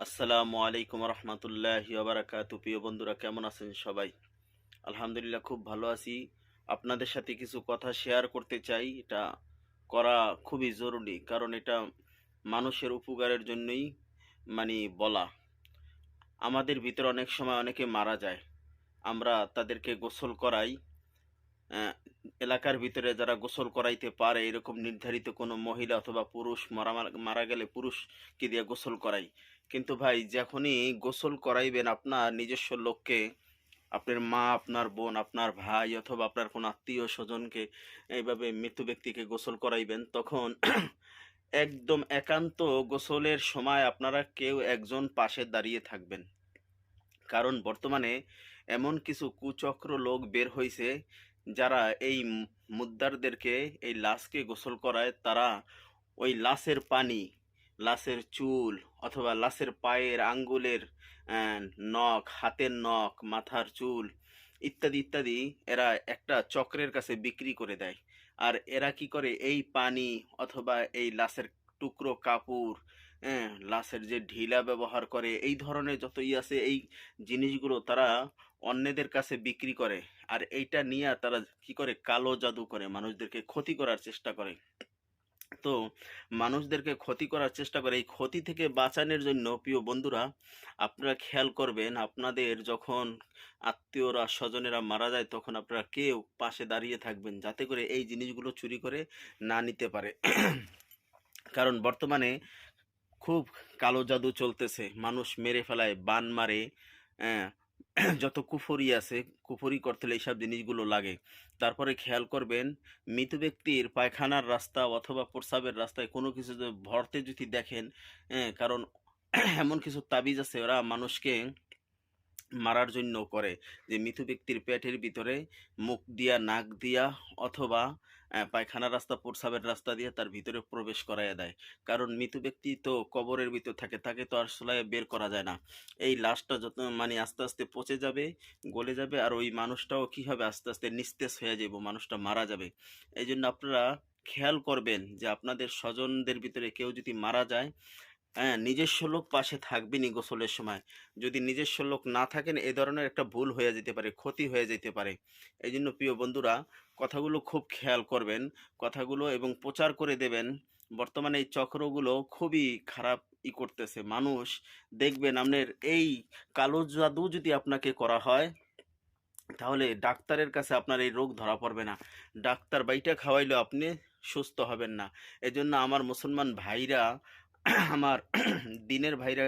আসসালামু আলাইকুম রহমতুল্লাহি ওবারাকাতু। প্রিয় বন্ধুরা, কেমন আছেন সবাই? আলহামদুলিল্লাহ, খুব ভালো আছি। আপনাদের সাথে কিছু কথা শেয়ার করতে চাই। এটা করা খুবই জরুরি, কারণ এটা মানুষের উপকারের জন্যই বলা। আমাদের ভিতরে অনেক সময় অনেকে মারা যায়, আমরা তাদেরকে গোসল করাই। আহ, এলাকার ভিতরে যারা গোসল করাইতে পারে এরকম নির্ধারিত কোনো মহিলা অথবা পুরুষ মারা মারা গেলে পুরুষকে দিয়ে গোসল করাই। কিন্তু ভাই, যখনই গোসল করাইবেন আপনার নিজস্ব লোককে, আপনার মা, আপনার বোন, আপনার ভাই অথবা আপনার কোনো আত্মীয় স্বজনকে, এইভাবে মৃত ব্যক্তিকে গোসল করাইবেন, তখন একদম একান্ত গোসলের সময় আপনারা কেউ একজন পাশে দাঁড়িয়ে থাকবেন। কারণ বর্তমানে এমন কিছু কুচক্র লোক বের হইছে, যারা এই মুদ্দারদেরকে, এই লাশকে গোসল করায়। তারা ওই লাশের পানি, লাশের চুল অথবা লাশের পায়ের আঙ্গুলের নখ, হাতের নখ, মাথার চুল ইত্যাদি ইত্যাদি এরা একটা চক্রের কাছে বিক্রি করে দেয়। আর এরা কি করে, এই পানি অথবা এই লাশের টুকরো কাপড়, লাশের যে ঢিলা ব্যবহার করে, এই ধরনের যতই আছে এই জিনিসগুলো তারা অন্যদের কাছে বিক্রি করে। আর এইটা নিয়ে তারা কি করে, কালো জাদু করে, মানুষদেরকে ক্ষতি করার চেষ্টা করে। তো মানুষদেরকে ক্ষতি করার চেষ্টা করে, এই ক্ষতি থেকে বাঁচানোর জন্য প্রিয় বন্ধুরা, আপনারা খেয়াল করবেন, আপনাদের যখন আত্মীয়রা স্বজনেরা মারা যায় তখন আপনারা কেউ পাশে দাঁড়িয়ে থাকবেন, যাতে করে এই জিনিসগুলো চুরি করে না নিতে পারে। কারণ বর্তমানে খুব কালো জাদু চলতেছে, মানুষ মেরে ফেলায়, বান মারে, হ্যাঁ, যত কুফরি আছে, কুফরি করতে হলে এইসব জিনিসগুলো লাগে। তারপরে খেয়াল করবেন, মৃত ব্যক্তির পায়খানার রাস্তা অথবা প্রস্রাবের রাস্তায় কোনো কিছু যদি ভরতে যদি দেখেন, কারণ এমন কিছু তাবিজ আছে ওরা মানুষকে মারার জন্য করে, যে মৃত ব্যক্তির পেটের ভিতরে মুখ দিয়া, নাক দিয়া অথবা পায়খানার রাস্তা, প্রস্রাবের রাস্তা দিয়ে তার ভিতরে প্রবেশ করাইয়া দেয়। কারণ মৃত ব্যক্তি তো কবরের ভিতর থাকে, তাকে তো আসলে বের করা যায় না। এই লাশটা যত আস্তে আস্তে পচে যাবে, গলে যাবে, আর ওই মানুষটাও কি হবে, আস্তে আস্তে নিস্তেজ হয়ে যাবে, মানুষটা মারা যাবে। এই জন্য আপনারা খেয়াল করবেন যে আপনাদের স্বজনদের ভিতরে কেউ যদি মারা যায়, হ্যাঁ, নিজস্ব লোক পাশে থাকবেনই গোসলের সময়। যদি নিজস্ব লোক না থাকেন, এ ধরনের একটা ভুল হয়ে যেতে পারে, ক্ষতি হয়ে যেতে পারে। এই জন্য প্রিয় বন্ধুরা, কথাগুলো খুব খেয়াল করবেন, কথাগুলো, এবং প্রচার করে দেবেন। বর্তমানে এই চক্রগুলো খুবই খারাপ করতেছে মানুষ। দেখবেন আপনার এই কালো জাদু যদি আপনাকে করা হয়, তাহলে ডাক্তারের কাছে আপনার এই রোগ ধরা পড়বে না। ডাক্তার বাইটা খাওয়াইলেও আপনি সুস্থ হবেন না। এজন্য আমার মুসলমান ভাইরা, আমার দিনের ভাইরা